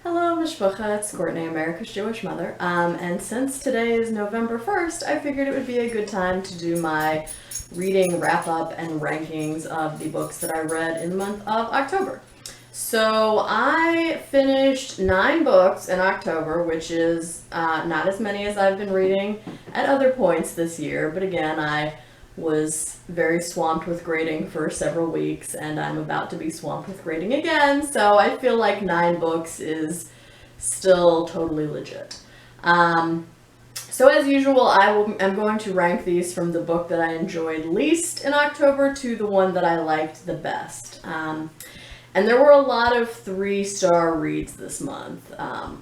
Hello, Mishpacha, it's Courtney, America's Jewish mother. And since today is November 1st, I figured it would be a good time to do my reading wrap-up and rankings of the books that I read in the month of October. So I finished 9 books in October, which is not as many as I've been reading at other points this year, but again, I was very swamped with grading for several weeks, and I'm about to be swamped with grading again, so I feel like 9 books is still totally legit. So as usual, I'm going to rank these from the book that I enjoyed least in October to the one that I liked the best. And there were a lot of 3-star reads this month,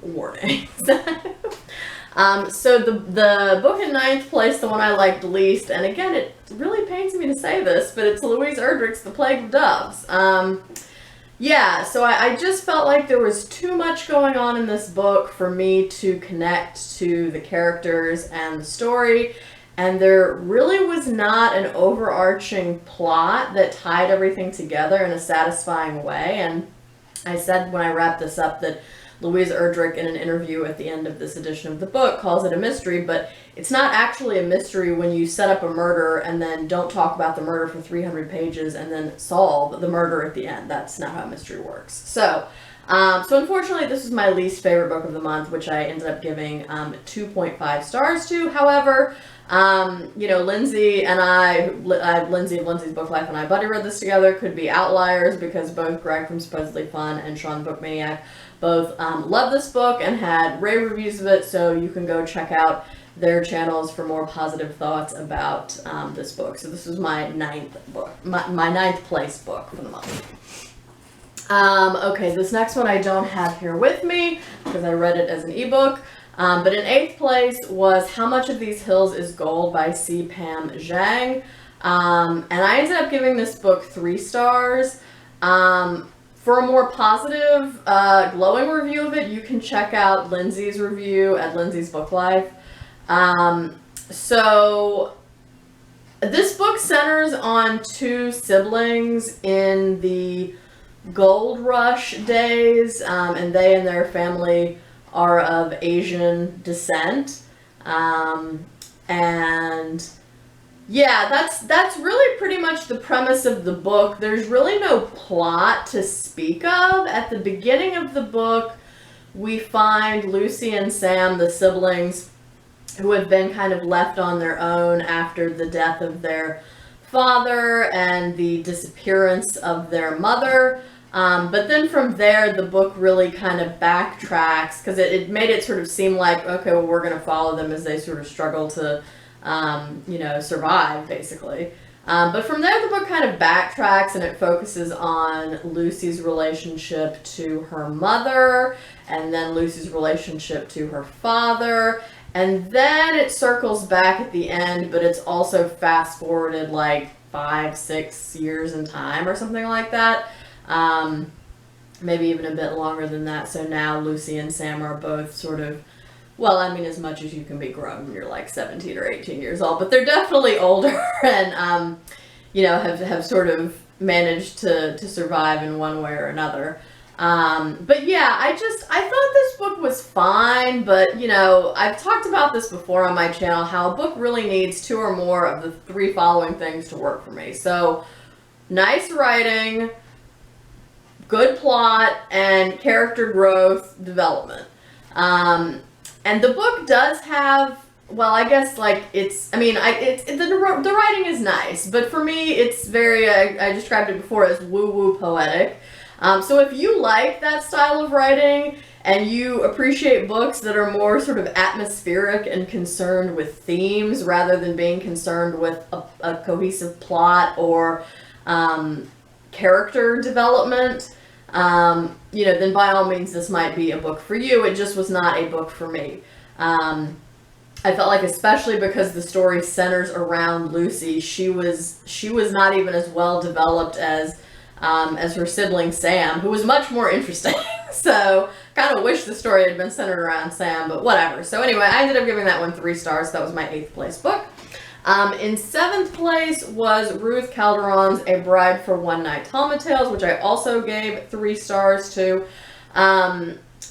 warning. So the book in 9th place, the one I liked least, and again, it really pains me to say this, but it's Louise Erdrich's The Plague of Doves. So I just felt like there was too much going on in this book for me to connect to the characters and the story, and there really was not an overarching plot that tied everything together in a satisfying way. And I said when I wrapped this up that Louise Erdrich, in an interview at the end of this edition of the book, calls it a mystery, but it's not actually a mystery when you set up a murder and then don't talk about the murder for 300 pages and then solve the murder at the end. That's not how a mystery works. So unfortunately, this is my least favorite book of the month, which I ended up giving 2.5 stars to. However, Lindsey and Lindsey of Lindsey's Book Life and I buddy read this together, could be outliers because both Greg from Supposedly Fun and Shawn the Book Maniac both love this book and had rave reviews of it, so you can go check out their channels for more positive thoughts about this book. So this was my 9th book, my 9th place book for the month. Okay, this next one I don't have here with me because I read it as an ebook. But in 8th place was How Much of These Hills is Gold by C. Pam Zhang. And I ended up giving this book 3 stars. For a more positive, glowing review of it, you can check out Lindsey's review at Lindsey's Book Life. So this book centers on 2 siblings in the gold rush days, and they and their family are of Asian descent. That's really pretty much the premise of the book. There's really no plot to speak of. At the beginning of the book, we find Lucy and Sam, the siblings, who have been kind of left on their own after the death of their father and the disappearance of their mother. But then from there, the book really kind of backtracks because it made it sort of seem like, okay, well, we're going to follow them as they sort of struggle to, survive, basically. But from there, the book kind of backtracks and it focuses on Lucy's relationship to her mother and then Lucy's relationship to her father. And then it circles back at the end, but it's also fast forwarded like 5-6 years in time or something like that. Maybe even a bit longer than that. So now Lucy and Sam are both sort of, well, I mean, as much as you can be grown when you're like 17 or 18 years old, but they're definitely older and, have sort of managed to survive in one way or another. But yeah, I thought this book was fine, but I've talked about this before on my channel, how a book really needs 2 or more of the 3 following things to work for me. So nice writing, good plot, and character growth development. And the book does have, well, I guess like the writing is nice, but for me it's very, I described it before as woo-woo poetic. So if you like that style of writing and you appreciate books that are more sort of atmospheric and concerned with themes rather than being concerned with a cohesive plot or character development, then by all means this might be a book for you. It just was not a book for me. I felt like, especially because the story centers around Lucy, she was not even as well developed as her sibling Sam, who was much more interesting. So kind of wish the story had been centered around Sam, but whatever. So anyway, I ended up giving that one 3 stars. That was my 8th place book. In 7th place was Ruth Calderon's A Bride for One Night Talmud Tales, which I also gave 3 stars to.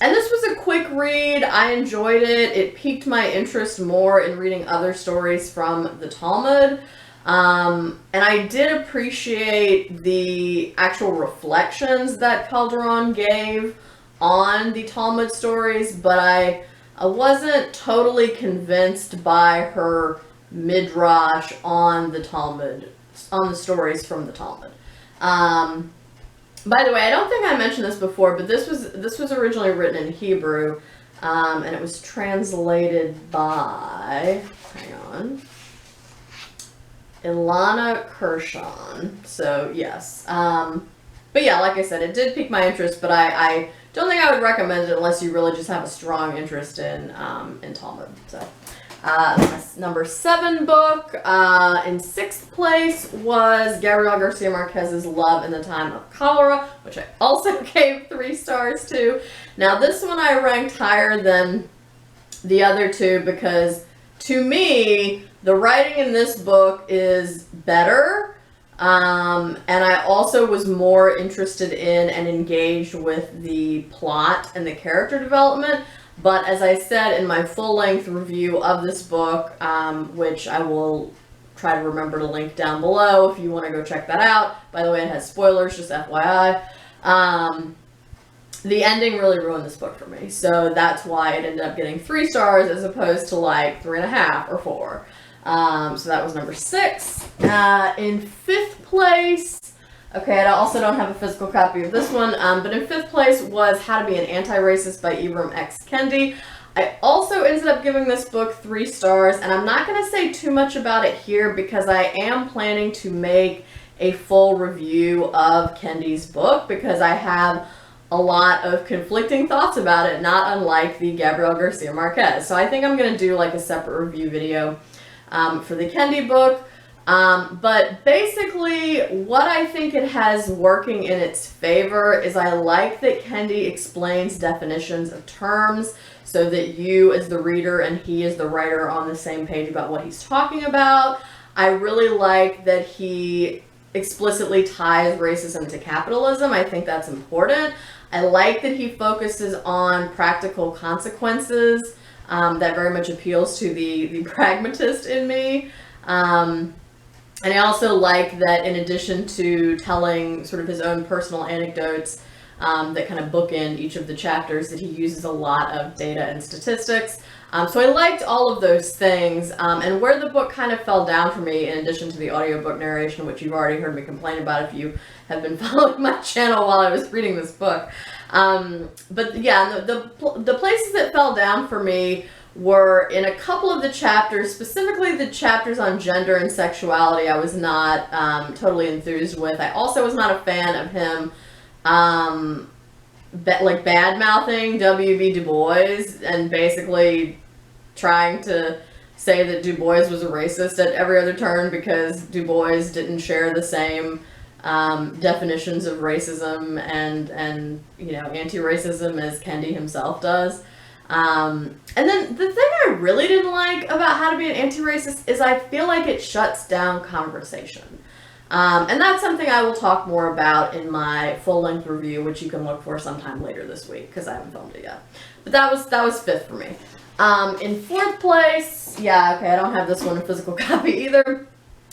And this was a quick read. I enjoyed it. It piqued my interest more in reading other stories from the Talmud. And I did appreciate the actual reflections that Calderon gave on the Talmud stories, but I wasn't totally convinced by her midrash on the Talmud, on the stories from the Talmud. By the way, I don't think I mentioned this before, but this was originally written in Hebrew, and it was translated by, hang on, Ilana Kershaw. So yes, but yeah, like I said, it did pique my interest, but I don't think I would recommend it unless you really just have a strong interest in Talmud. So. Number 7 book, in 6th place was Gabriel Garcia Marquez's Love in the Time of Cholera, which I also gave 3 stars to. Now this one I ranked higher than the other two because to me, the writing in this book is better, and I also was more interested in and engaged with the plot and the character development. But as I said in my full-length review of this book, which I will try to remember to link down below if you want to go check that out. By the way, it has spoilers, just FYI. The ending really ruined this book for me. So that's why it ended up getting 3 stars as opposed to like 3.5 or 4. So that was number 6. In 5th place... Okay, I also don't have a physical copy of this one, but in 5th place was How to Be an Antiracist by Ibram X. Kendi. I also ended up giving this book 3 stars, and I'm not going to say too much about it here because I am planning to make a full review of Kendi's book because I have a lot of conflicting thoughts about it, not unlike the Gabriel Garcia Marquez. So I think I'm going to do like a separate review video for the Kendi book. But basically what I think it has working in its favor is I like that Kendi explains definitions of terms so that you as the reader and he as the writer are on the same page about what he's talking about. I really like that he explicitly ties racism to capitalism. I think that's important. I like that he focuses on practical consequences. That very much appeals to the pragmatist in me. And I also like that in addition to telling sort of his own personal anecdotes that kind of bookend each of the chapters, that he uses a lot of data and statistics. So I liked all of those things. And where the book kind of fell down for me, in addition to the audiobook narration, which you've already heard me complain about if you have been following my channel while I was reading this book. But yeah, the places that fell down for me were in a couple of the chapters, specifically the chapters on gender and sexuality. I was not totally enthused with. I also was not a fan of him like bad-mouthing W.B. Du Bois and basically trying to say that Du Bois was a racist at every other turn because Du Bois didn't share the same definitions of racism and you know, anti-racism as Kendi himself does. And then the thing I really didn't like about How to Be an Anti-Racist is I feel like it shuts down conversation. And that's something I will talk more about in my full-length review, which you can look for sometime later this week because I haven't filmed it yet. But that was 5th for me. In 4th place, yeah, okay, I don't have this one in physical copy either.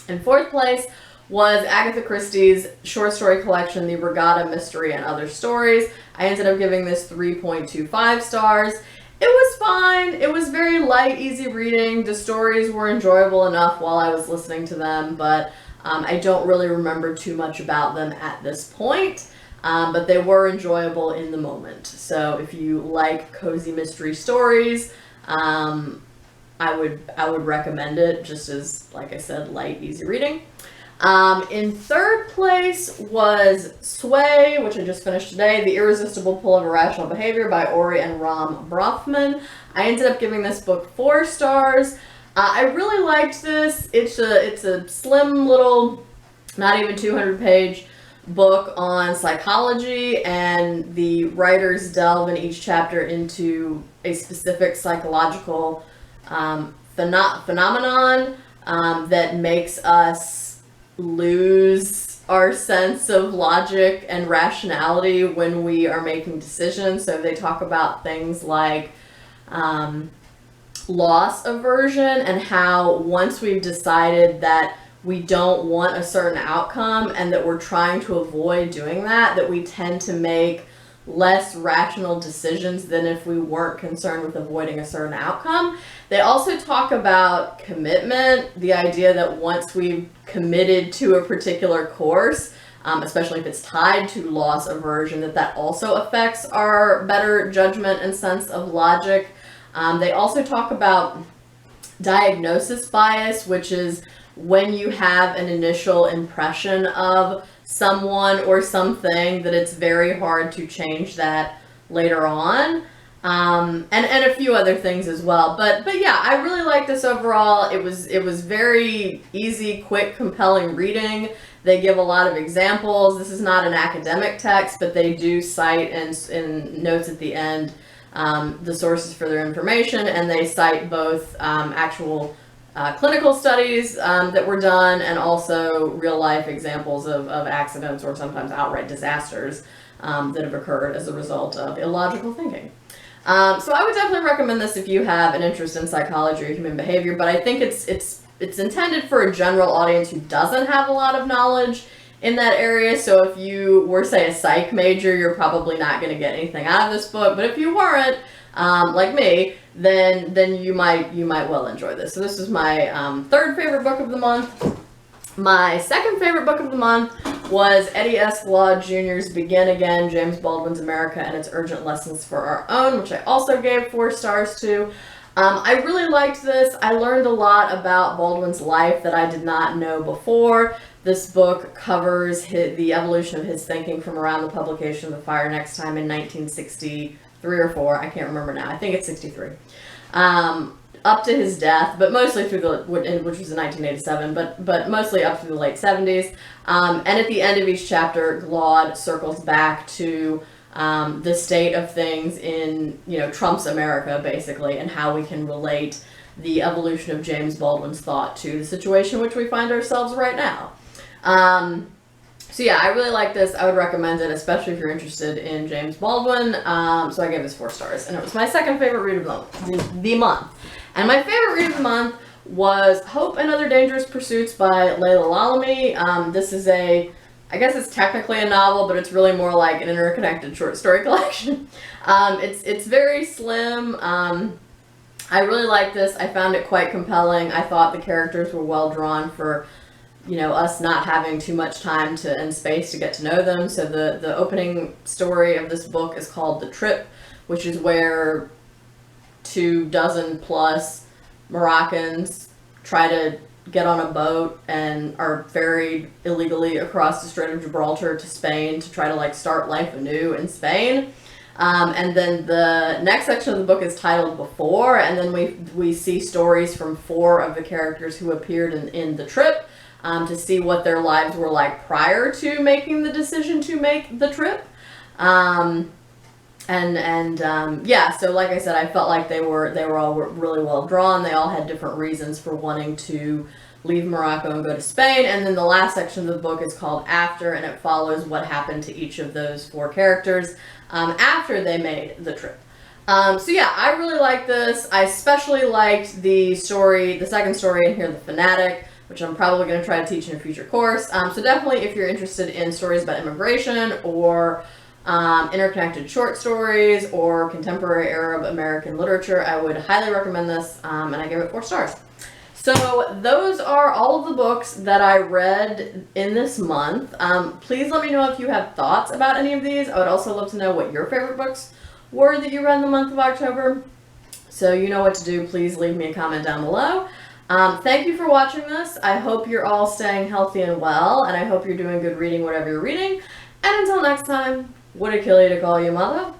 In 4th place was Agatha Christie's short story collection, The Regatta Mystery and Other Stories. I ended up giving this 3.25 stars. It was fine. It was very light, easy reading. The stories were enjoyable enough while I was listening to them, but I don't really remember too much about them at this point. But they were enjoyable in the moment. So if you like cozy mystery stories, I would recommend it just as, like I said, light, easy reading. In 3rd place was Sway, which I just finished today, The Irresistible Pull of Irrational Behavior by Ori and Ram Brafman. I ended up giving this book 4 stars. I really liked this. It's a slim little, not even 200-page book on psychology, and the writers delve in each chapter into a specific psychological phenomenon that makes us lose our sense of logic and rationality when we are making decisions. So they talk about things like loss aversion, and how once we've decided that we don't want a certain outcome and that we're trying to avoid doing that, that we tend to make less rational decisions than if we weren't concerned with avoiding a certain outcome. They also talk about commitment, the idea that once we've committed to a particular course, especially if it's tied to loss aversion, that also affects our better judgment and sense of logic. They also talk about diagnosis bias, which is when you have an initial impression of someone or something, that it's very hard to change that later on. And a few other things as well. But yeah, I really like this overall. It was very easy, quick, compelling reading. They give a lot of examples. This is not an academic text, but they do cite in notes at the end the sources for their information, and they cite both actual clinical studies that were done, and also real life examples of accidents or sometimes outright disasters that have occurred as a result of illogical thinking. So I would definitely recommend this if you have an interest in psychology or human behavior, but I think it's intended for a general audience who doesn't have a lot of knowledge in that area. So if you were, say, a psych major, you're probably not going to get anything out of this book. But if you weren't, like me, then you might well enjoy this. So this is my third favorite book of the month. My second favorite book of the month was Eddie S. Glaude Jr.'s Begin Again, James Baldwin's America and Its Urgent Lessons for Our Own, which I also gave 4 stars to. I really liked this. I learned a lot about Baldwin's life that I did not know before. This book covers the evolution of his thinking from around the publication of The Fire Next Time in 1963 or 4. I can't remember now. I think it's 63. Up to his death, but mostly through which was in 1987, but mostly up through the late 70s. And at the end of each chapter, Glaude circles back to the state of things in, Trump's America, basically, and how we can relate the evolution of James Baldwin's thought to the situation in which we find ourselves right now. So yeah, I really like this. I would recommend it, especially if you're interested in James Baldwin. So I gave this 4 stars, and it was my second favorite read of the month. And my favorite read of the month was Hope and Other Dangerous Pursuits by Layla Lalami. This is I guess it's technically a novel, but it's really more like an interconnected short story collection. It's very slim. I really like this. I found it quite compelling. I thought the characters were well drawn for, us not having too much time and space to get to know them. So the opening story of this book is called The Trip, which is where 24+ Moroccans try to get on a boat and are ferried illegally across the Strait of Gibraltar to Spain to try to start life anew in Spain. And then the next section of the book is titled Before, and then we see stories from 4 of the characters who appeared in The Trip, to see what their lives were like prior to making the decision to make the trip. Yeah, so like I said, I felt like they were all really well drawn. They all had different reasons for wanting to leave Morocco and go to Spain. And then the last section of the book is called After, and it follows what happened to each of those 4 characters after they made the trip. So yeah, I really like this. I especially liked the second story in here, The Fanatic, which I'm probably going to try to teach in a future course. So definitely, if you're interested in stories about immigration or interconnected short stories or contemporary Arab American literature, I would highly recommend this, and I give it 4 stars. So those are all of the books that I read in this month. Please let me know if you have thoughts about any of these. I would also love to know what your favorite books were that you read in the month of October. So you know what to do. Please leave me a comment down below. Thank you for watching this. I hope you're all staying healthy and well, and I hope you're doing good reading whatever you're reading. And until next time, would it kill you to call you mother?